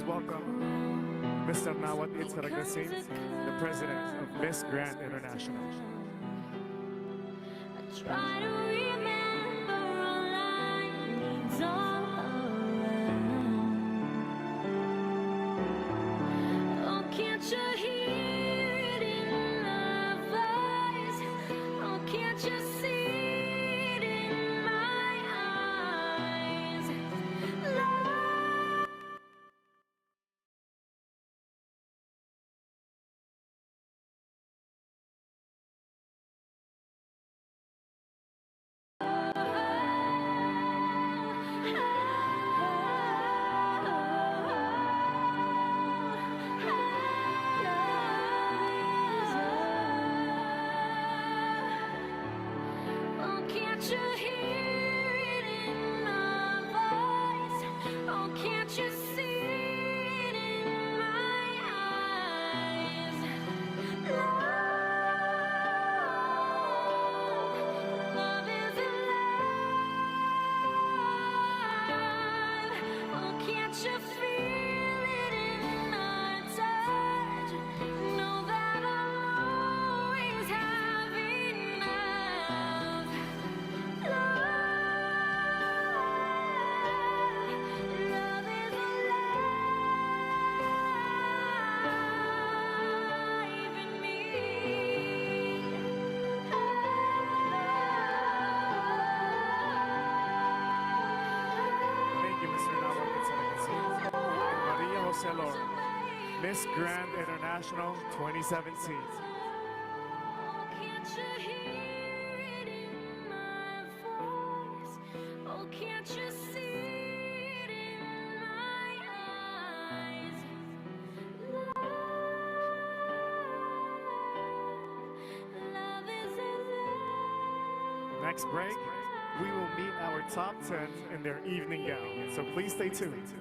please welcome Mr. Nawat Itzaragasin, the President of Miss Grand International. Try to remember all I need's all around. Oh, can't you hear it in our voice? Oh, can't you see it in my eyes? Love. Oh, can't you hear it in my voice? Oh, can't you see it in my eyes? Love is alive. Oh, can't you feel it in my touch? Know that I'll always have enough. Love is alive in me. Thank you, Mr. Nawat Itzaragasin. And Maria Jose Lora, Miss Grand International 2017. Oh, can't you hear it in my voice? Oh, can't you see it in my eyes? Love is alive. Next break, we will meet our top 10 in their evening gown. So please stay tuned.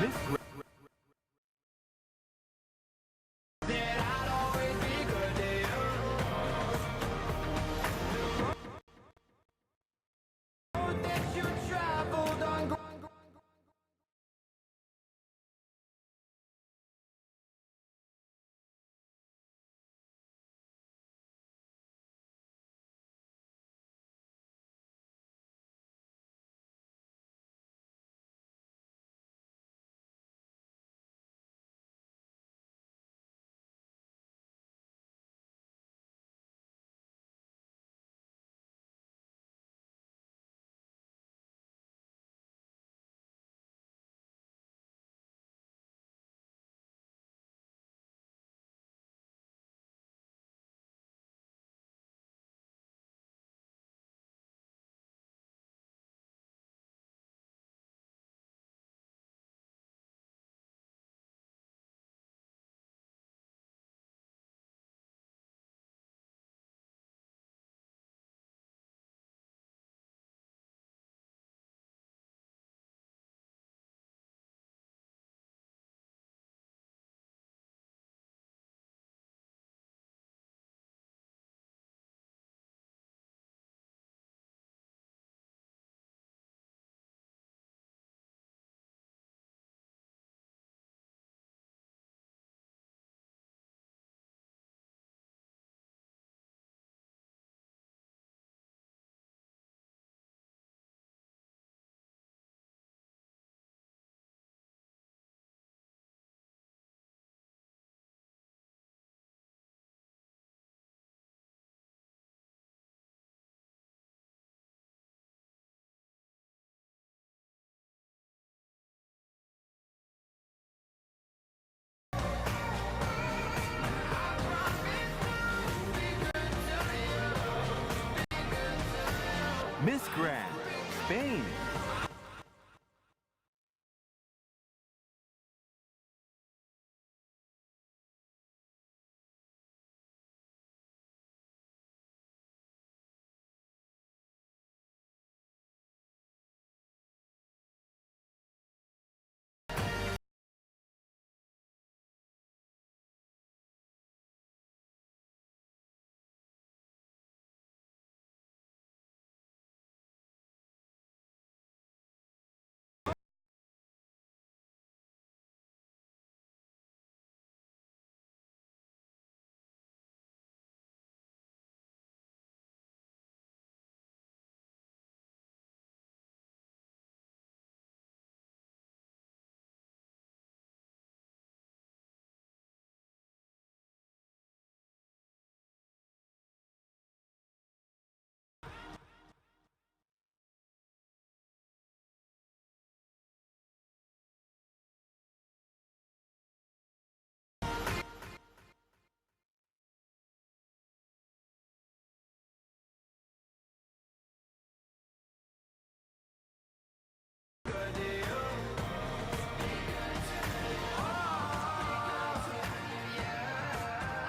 Miss Grand. Miss Grand, Spain.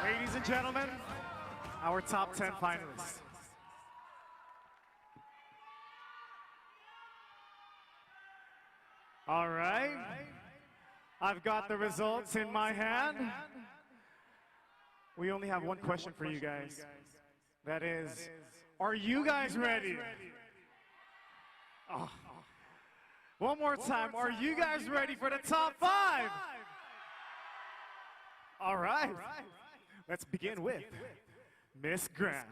Ladies and gentlemen, our top 10 finalists. All right. I've got the results in my hand. We only have one question for you guys. That is, are you guys ready? Oh. One more time, are you guys ready for the top 5? All right. Let's begin with Miss Grand.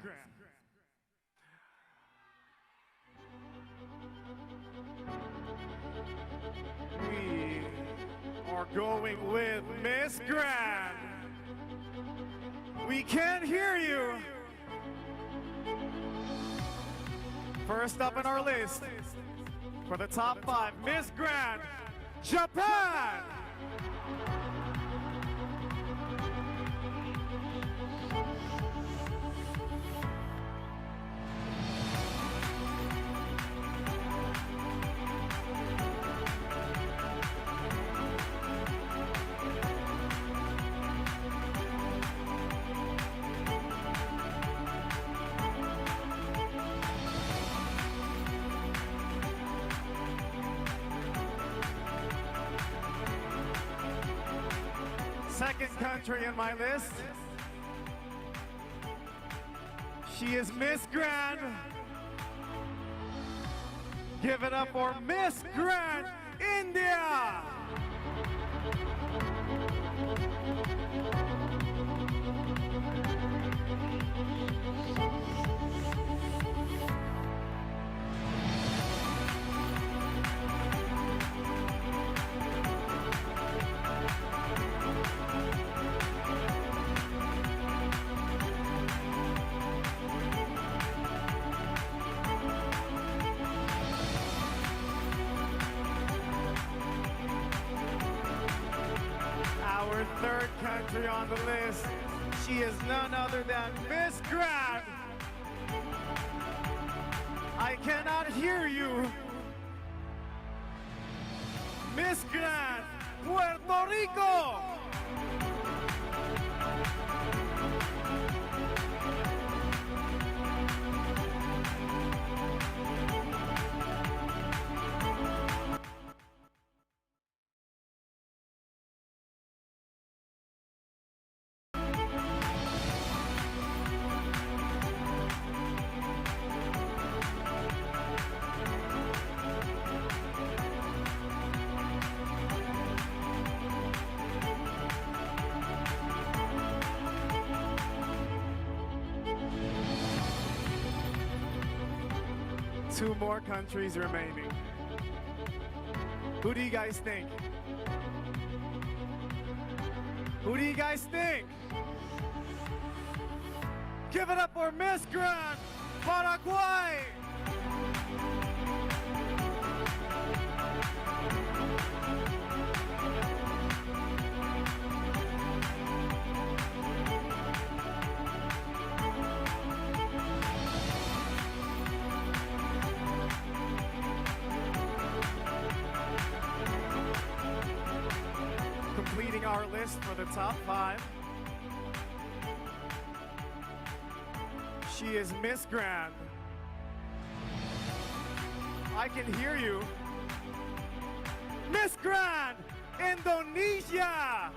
We are going with Miss Grand. We can't hear you. First up in our list for the top 5, Miss Grand, Japan. second country in my list. She is Miss Grand. Give it up for Miss Grand India. Our third country on the list, she is none other than Miss Grand. I cannot hear you. Miss Grand, Puerto Rico. Two more countries remaining. Who do you guys think? Who do you guys think? Give it up for Miss Grand, Paraguay! Completing our list for the top 5. She is Miss Grand. I can hear you. Miss Grand, Indonesia!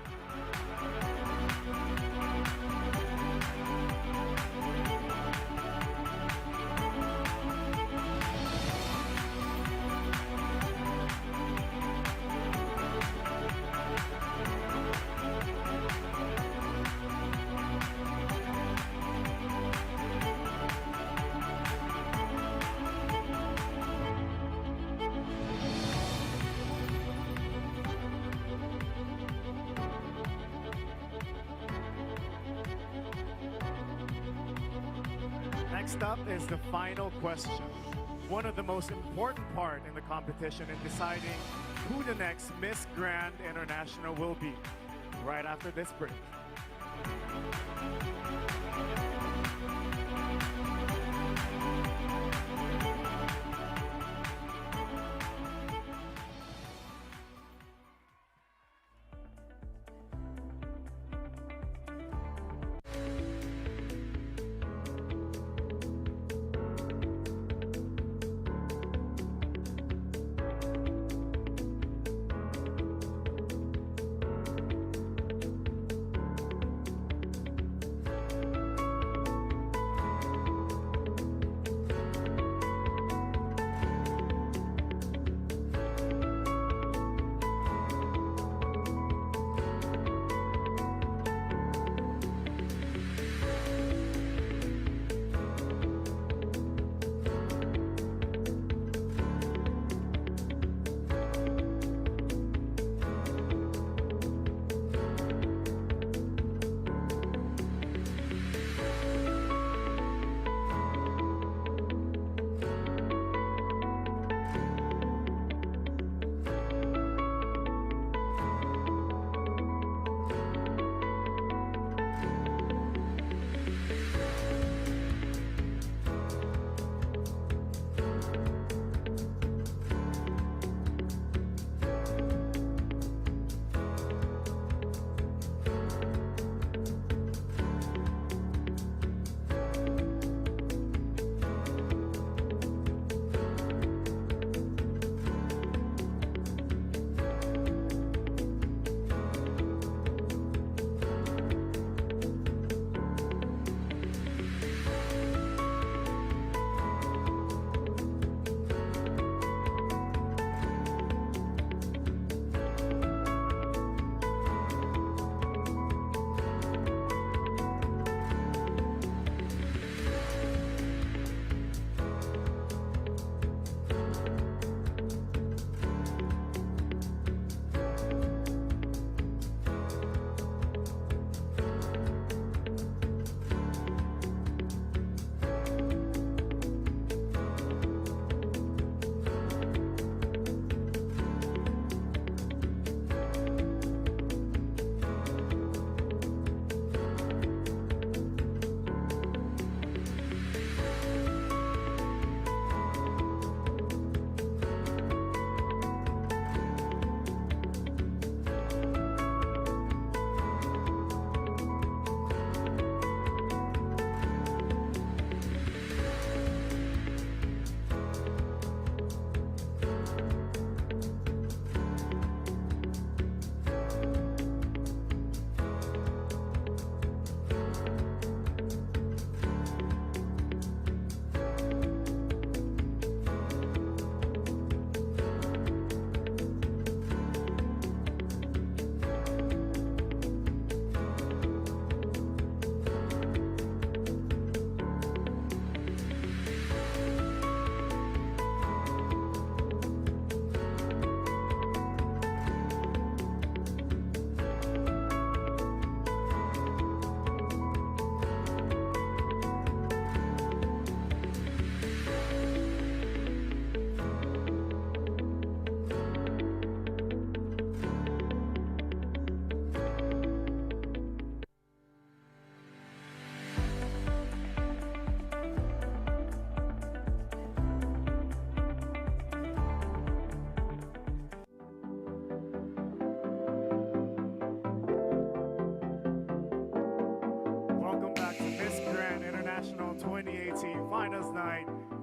Next up is the final question. One of the most important part in the competition in deciding who the next Miss Grand International will be. Right after this break.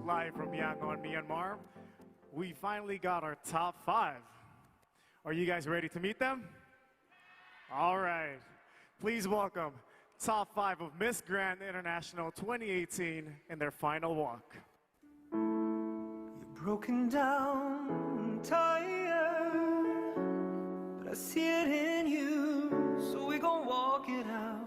live from Yangon, Myanmar. We finally got our top 5. Are you guys ready to meet them? All right. Please welcome top 5 of Miss Grand International 2018 in their final walk. You're broken down and tired, but I see it in you, so we gon' walk it out.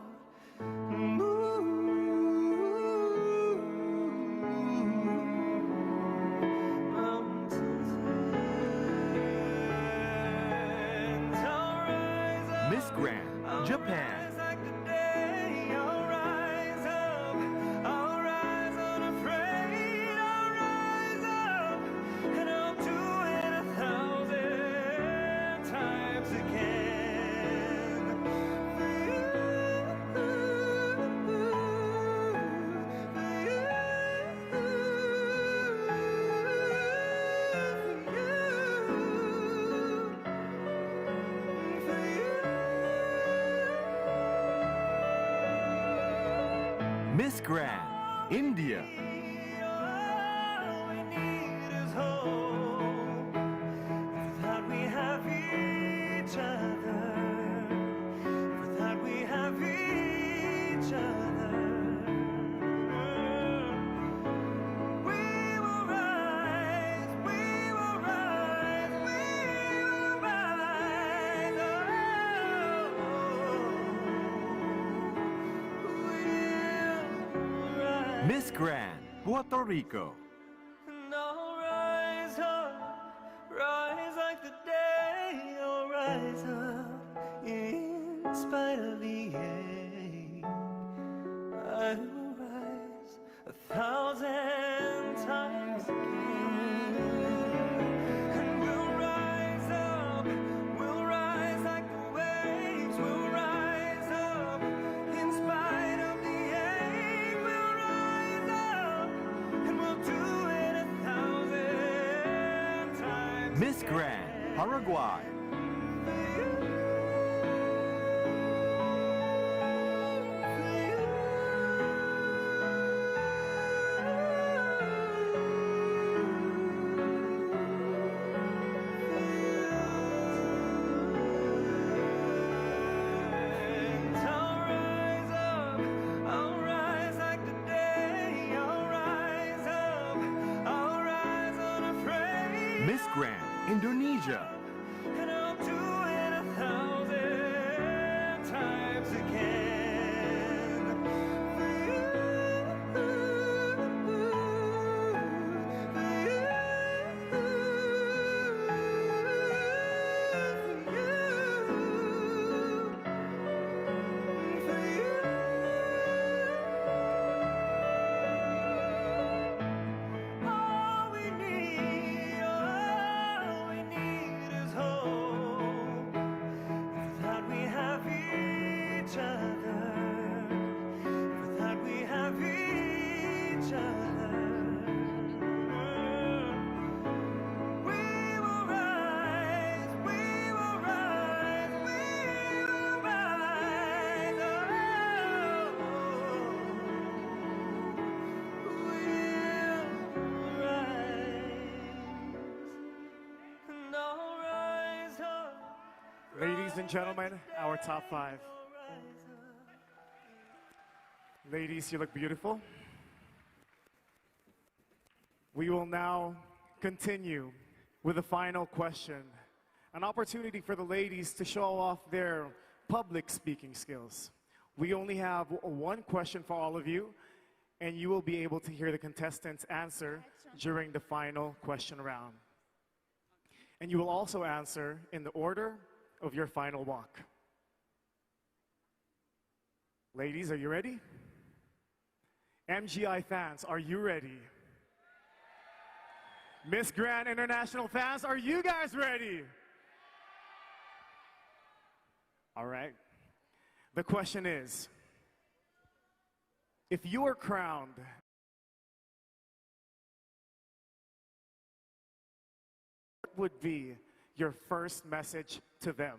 Miss Grand, Japan. Miss Grand, India. All we need is hope, for that we have each other, for that we have each other. We will rise, we will rise, we will rise. Miss Grand, Puerto Rico. And I'll rise up, rise like the day. I'll rise up in spite of the ache. I will rise 1,000 times again. And we'll rise up, we'll rise like the waves. We'll rise up in spite of the ache. We'll rise up and we'll do it 1,000 times. Miss Grand, Paraguay. I'll rise up, I'll rise like the day. I'll rise up, I'll rise unafraid. Miss Grand, Indonesia. And I'll do it 1,000 times again. For all we need is hope, for that we have each other, for that we have each other. We will rise, we will rise, we will rise. We'll rise, and I'll rise up. Ladies and gentlemen, our top 5. Ladies, you look beautiful. We will now continue with the final question. An opportunity for the ladies to show off their public speaking skills. We only have one question for all of you, and you will be able to hear the contestants answer during the final question round. And you will also answer in the order of your final walk. Ladies, are you ready? MGI fans, are you ready? Miss Grand International fans, are you guys ready? All right. The question is, if you were crowned what would be your first message to them?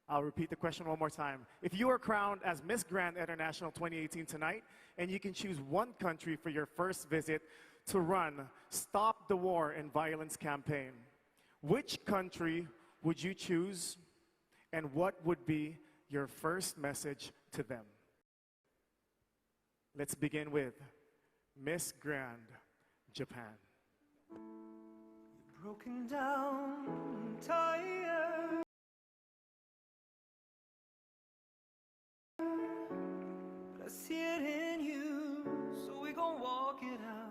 I'll repeat the question one more time. If you are crowned as Miss Grand International 2018 tonight, and you can choose one country for your first visit to run Stop the War and Violence campaign, which country would you choose, and what would be your first message to them? Let's begin with Miss Grand Japan. Broken down, tired. But I see it in you, so we gon' walk it out.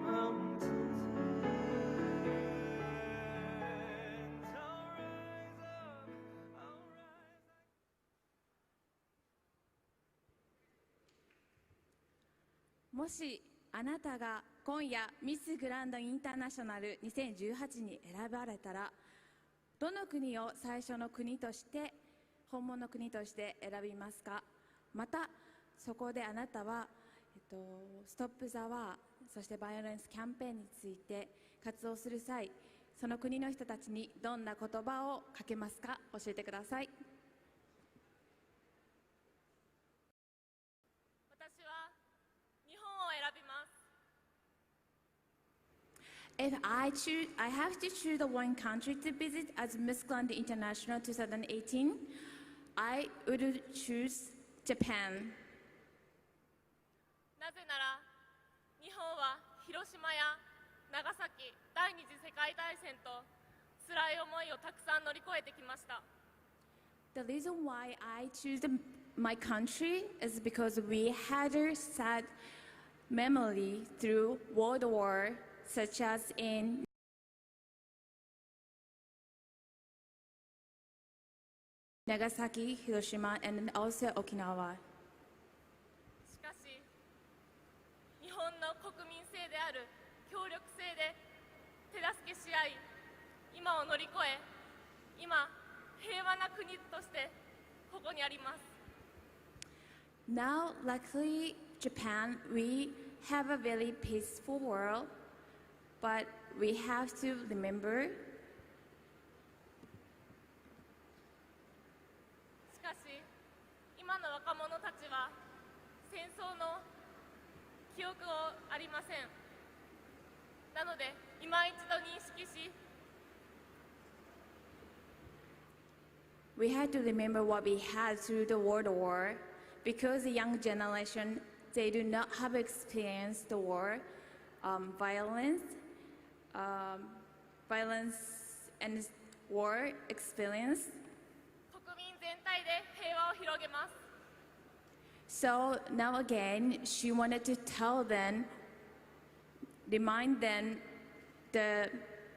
Mountains and I'll rise up, I'll rise. もしあなたが今夜ミスグランドインターナショナル2018に選ばれたら、どの国を最初の国として本物の国として選びますか？またそこであなたは、ストップ・ザ・ワー、そしてバイオレンスキャンペーンについて活動する際、その国の人たちにどんな言葉をかけますか？教えてください。私は日本を選びます。 If I have to choose the one country to visit as Miss Grand International 2018, I would choose Japan. なぜなら日本は広島や長崎第二次世界大戦と辛い思いをたくさん乗り越えてきました。 The reason why I choose my country is because we had a sad memory through World War, such as in Nagasaki, Hiroshima, and also Okinawa. しかし日本の国民性である協力性で手助けし合い、今を乗り越え、今平和な国としてここにあります。 Now, luckily, Japan, we have a very peaceful world, but we have to remember しかし今の若者たちは戦争の記憶をありません。なので今一度認識し、 we had to remember what we had through the World War, because the young generation, they do not have experienced the war, violence and war experience. 国民全体で平和を広げます。 So now again, she wanted to tell them, remind them the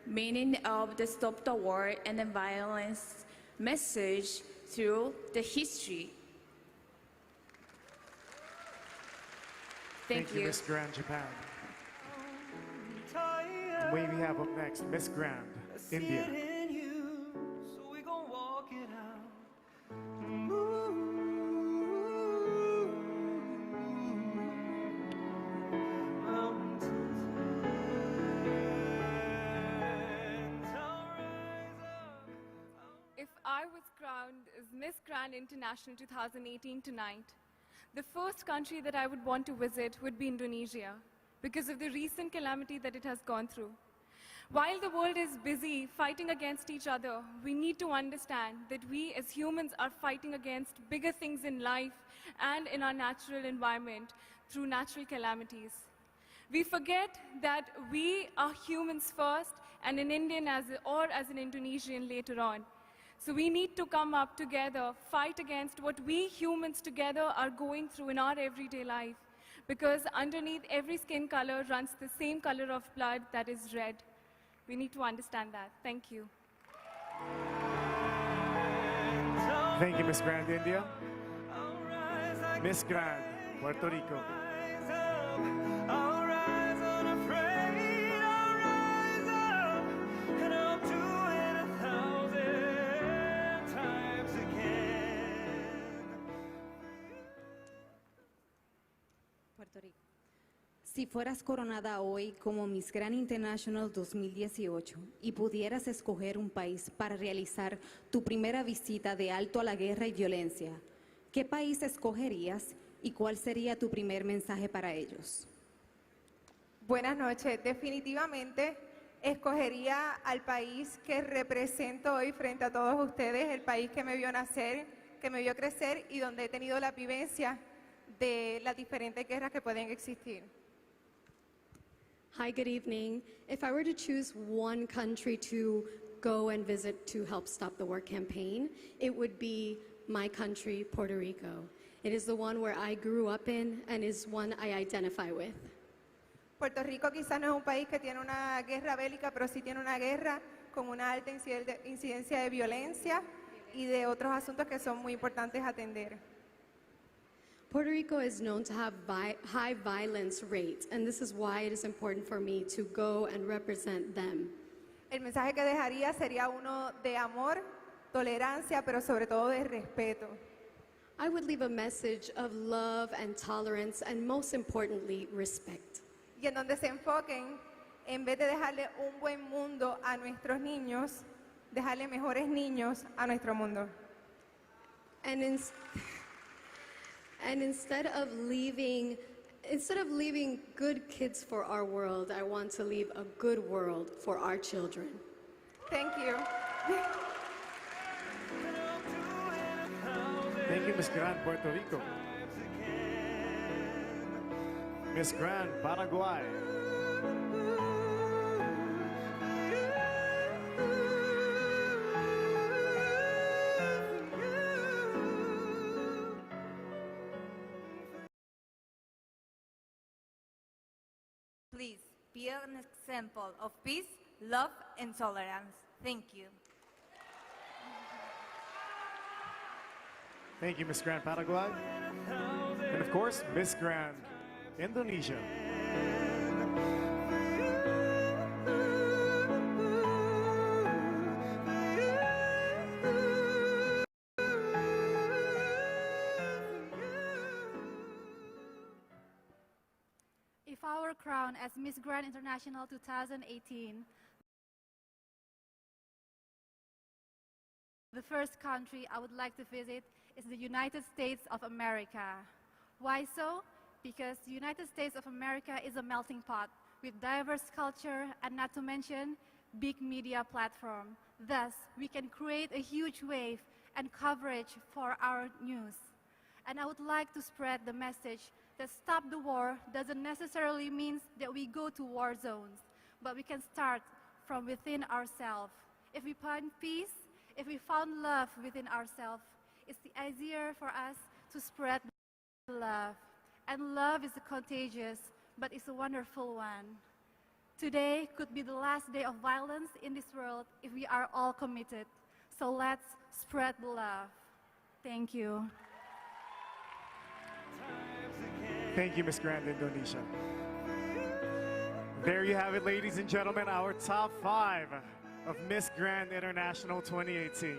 meaning of the Stop the War and the Violence message through the history. Thank you. Miss Grand Japan. Tired. We have up next Miss Grand I see India. it in you, so we gon' walk it out. Mountains and I'll rise up. If I was crowned as Miss Grand International 2018 tonight, the first country that I would want to visit would be Indonesia, because of the recent calamity that it has gone through. While the world is busy fighting against each other, we need to understand that we as humans are fighting against bigger things in life and in our natural environment through natural calamities. We forget that we are humans first and an Indian or as an Indonesian later on. So we need to come up together, fight against what we humans together are going through in our everyday life. Because underneath every skin color runs the same color of blood, that is red. We need to understand that. Thank you. Thank you, Miss Grand India. I'll rise like Miss Grand Puerto Rico. rise up. I'll rise unafraid. I'll rise up, and I'll do it 1,000 times again. Si fueras coronada hoy como Miss Grand International 2018 y pudieras escoger un país para realizar tu primera visita de alto a la guerra y violencia, ¿qué país escogerías y cuál sería tu primer mensaje para ellos? Buenas noches. Definitivamente escogería al país que represento hoy frente a todos ustedes, el país que me vio nacer, que me vio crecer y donde he tenido la vivencia de las diferentes guerras que pueden existir. Hi, good evening. If I were to choose one country to go and visit to help stop the war campaign, it would be my country, Puerto Rico. It is the one where I grew up in and is one I identify with. Puerto Rico quizás no es un país que tiene una guerra bélica, pero sí tiene una guerra con una alta incidencia de violencia y de otros asuntos que son muy importantes atender. Puerto Rico is known to have high violence rates, and this is why it is important for me to go and represent them. El mensaje que dejaría sería uno de amor, tolerancia, pero sobre todo de respeto. I would leave a message of love and tolerance, and most importantly, respect. Y en donde se enfoquen, en vez de dejarle un buen mundo a nuestros niños, dejarle mejores niños a nuestro mundo. And instead of leaving good kids for our world, I want to leave a good world for our children. Thank you. Thank you, Miss Grand Puerto Rico. Miss Grand Paraguay. Please be an example of peace, love, and tolerance. Thank you. Thank you, Miss Grand Paraguay. And of course, Miss Grand Indonesia. If I were crowned as Miss Grand International 2018, the first country I would like to visit is the United States of America. Why so? Because the United States of America is a melting pot with diverse culture and not to mention big media platform. Thus, we can create a huge wave and coverage for our news. And I would like to spread the message that stop the war doesn't necessarily mean that we go to war zones, but we can start from within ourselves. If we find peace, if we found love within ourselves, it's easier for us to spread love. And love is contagious, but it's a wonderful one. Today could be the last day of violence in this world if we are all committed. So let's spread the love. Thank you. Thank you, Miss Grand Indonesia. There you have it, ladies and gentlemen, our top 5 of Miss Grand International 2018.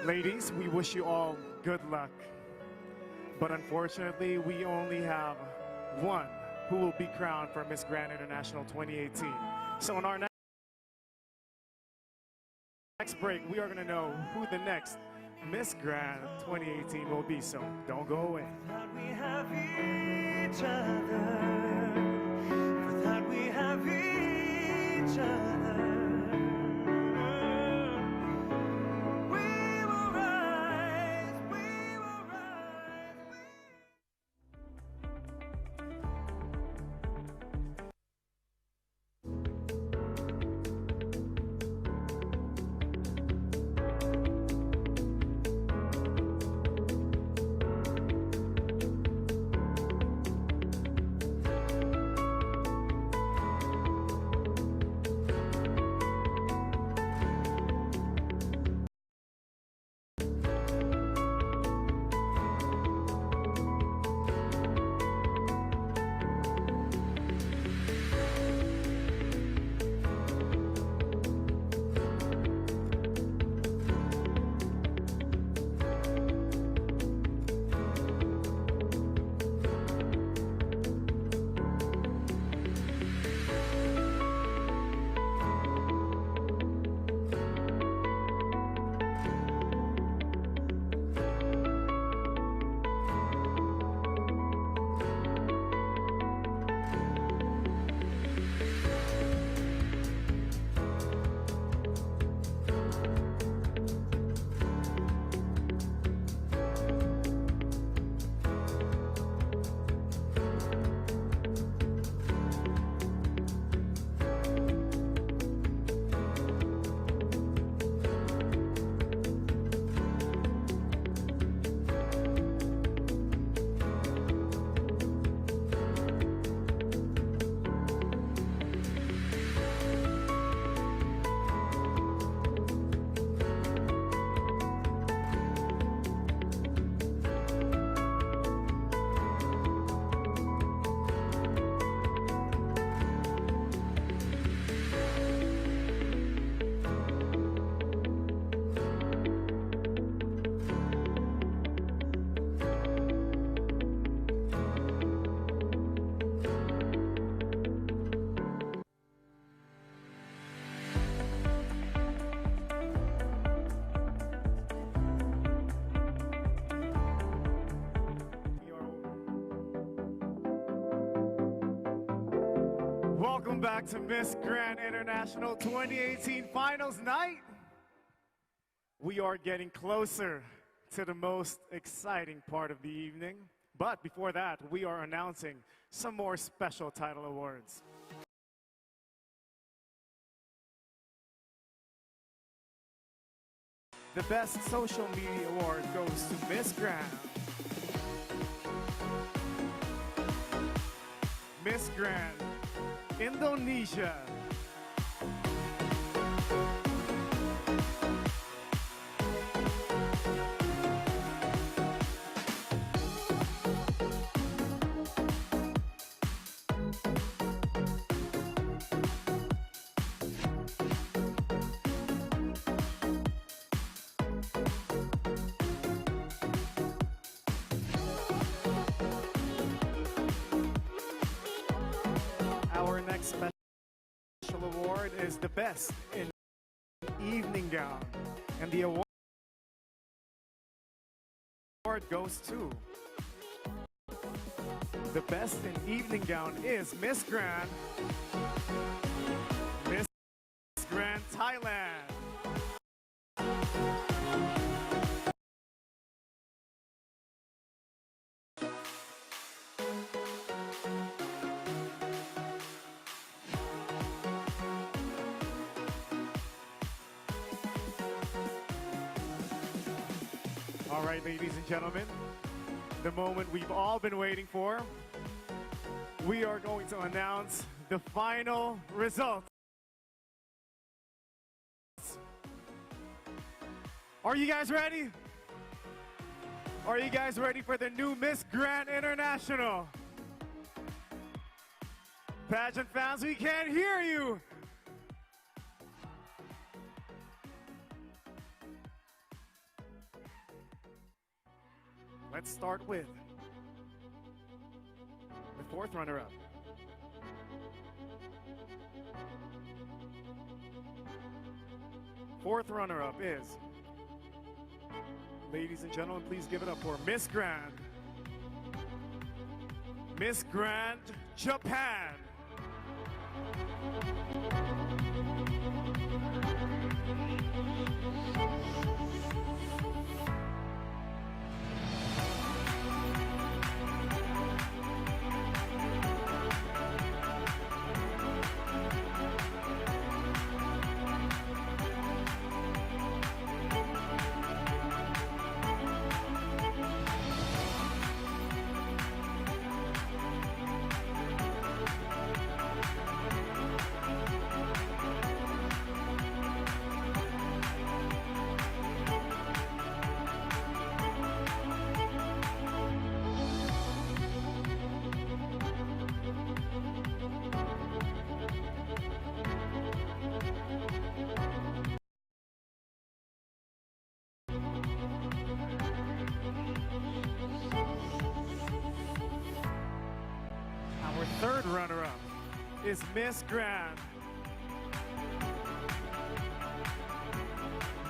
Ladies, we wish you all good luck. But unfortunately, we only have one who will be crowned for Miss Grand International 2018. So in our next break, we are going to know who the next Miss Grand 2018 will be, so don't go away. We have each other, for that we have each other. We will rise, we will rise. Welcome back to Miss Grand International 2018 Finals Night. We are getting closer to the most exciting part of the evening. But before that, we are announcing some more special title awards. The Best Social Media Award goes to Miss Grand. Miss Grand, Indonesia. Our next special award is the Best in Evening Gown. And the award goes to the Best in Evening Gown is Miss Grand, Miss Grand Thailand. All right, ladies and gentlemen, the moment we've all been waiting for. We are going to announce the final results. Are you guys ready? Are you guys ready for the new Miss Grand International? Pageant fans, we can't hear you. Let's start with the fourth runner-up. Fourth runner-up is, ladies and gentlemen, please give it up for Miss Grand. Miss Grand, Japan. Our third runner-up is Miss Grand.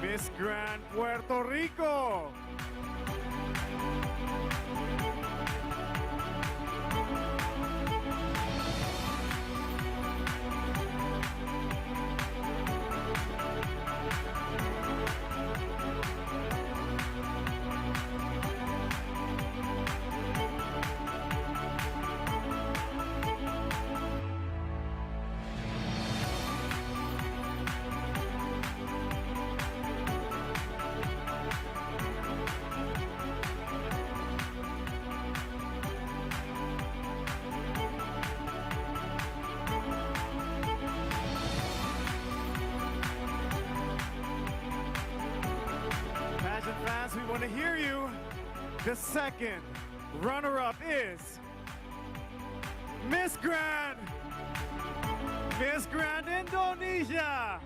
Miss Grand, Puerto Rico. Pageant fans, we want to hear you. The second runner-up is Miss Grand. Miss Grand Indonesia.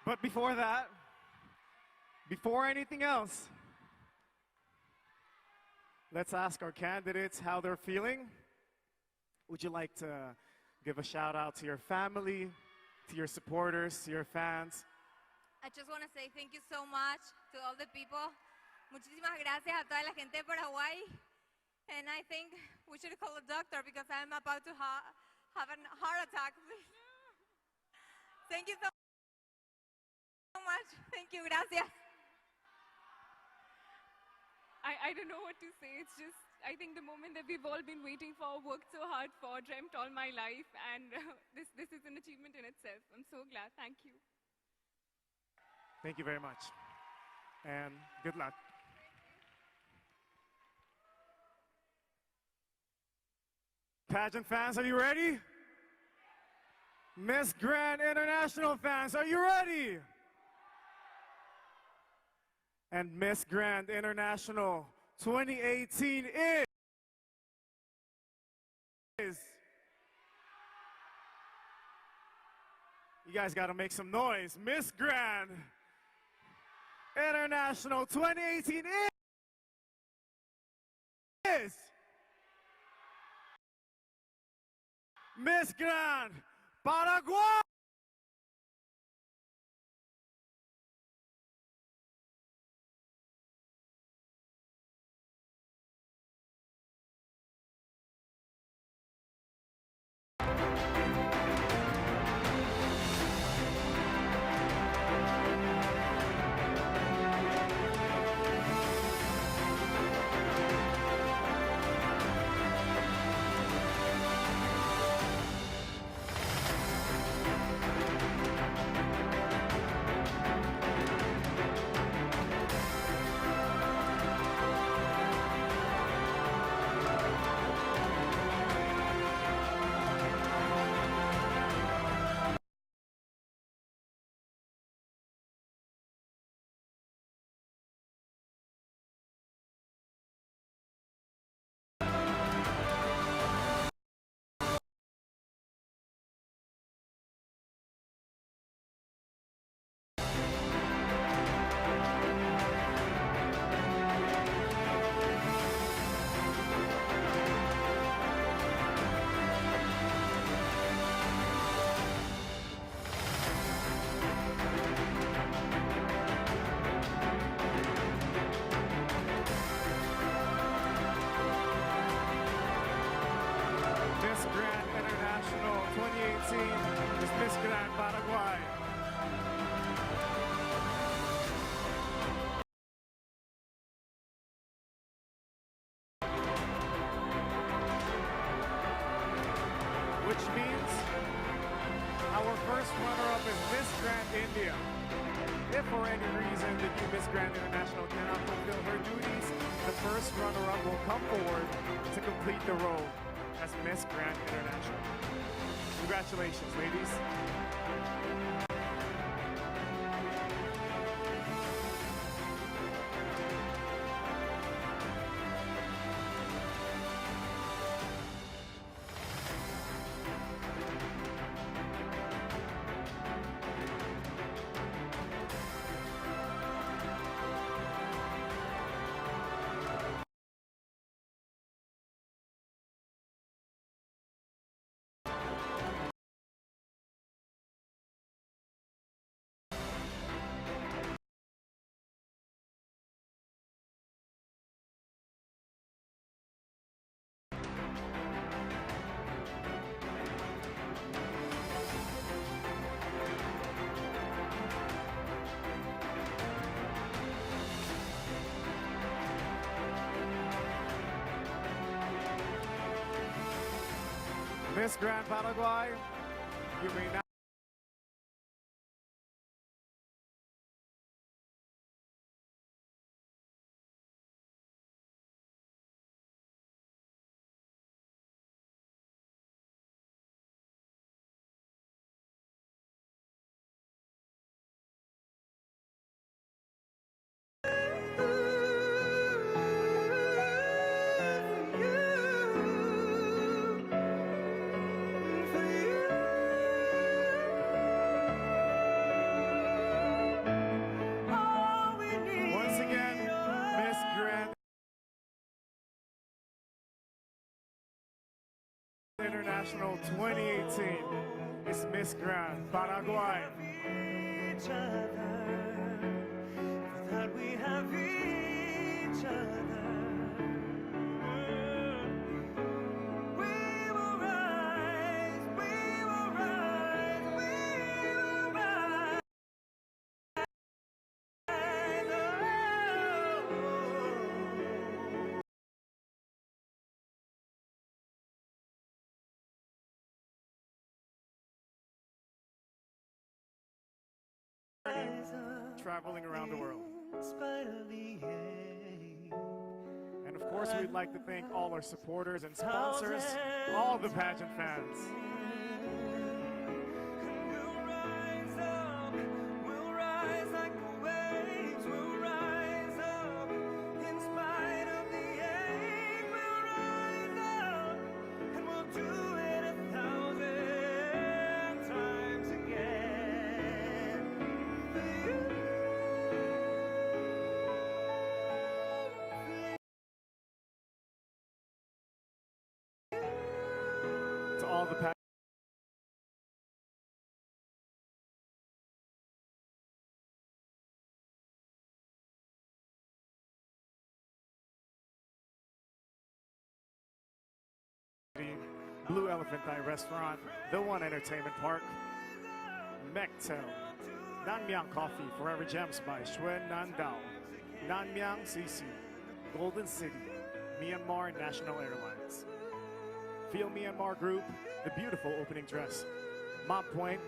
But before that, before anything else, let's ask our candidates how they're feeling. Would you like to give a shout out to your family, to your supporters, to your fans? I just want to say thank you so much to all the people. Muchísimas gracias a toda la gente de Paraguay. And I think we should call a doctor because I'm about to have a heart attack. Thank you so much. Thank you. Gracias. I don't know what to say. It's just, I think the moment that we've all been waiting for, worked so hard for, dreamt all my life, and this is an achievement in itself. I'm so glad. Thank you. Thank you very much. And good luck. Pageant fans, are you ready? Miss Grand International fans, are you ready? And Miss Grand International 2018 is... You guys gotta make some noise. Miss Grand International 2018 is... Miss Grand Paraguay! Miss Grand International 2018 is Miss Grand Paraguay. Which means our first runner-up is Miss Grand India. If for any reason the new Miss Grand International cannot fulfill her duties, the first runner-up will come forward to complete the role as Miss Grand International. Congratulations, ladies. Miss Grand Paraguay, you may now International 2018 is Miss Grand Paraguay. Each other, for that we have each other. We will rise, we will rise, we will rise. Traveling around the world. In spite of the ache. And of course, we'd like to thank all our supporters and sponsors, all the pageant fans. We'll rise up, we'll rise like the waves, we'll rise up in spite of the ache. We'll rise up and we'll do it 1,000 times again. For you. To all the Blue Elephant Eye Restaurant, The One Entertainment Park, Mektel, Nanmyang Coffee, Forever Gems by Xuen Nandao, Nanmyang CC, Golden City, Myanmar National Airlines, Feel Myanmar Group, The Beautiful Opening Dress, Mont Point,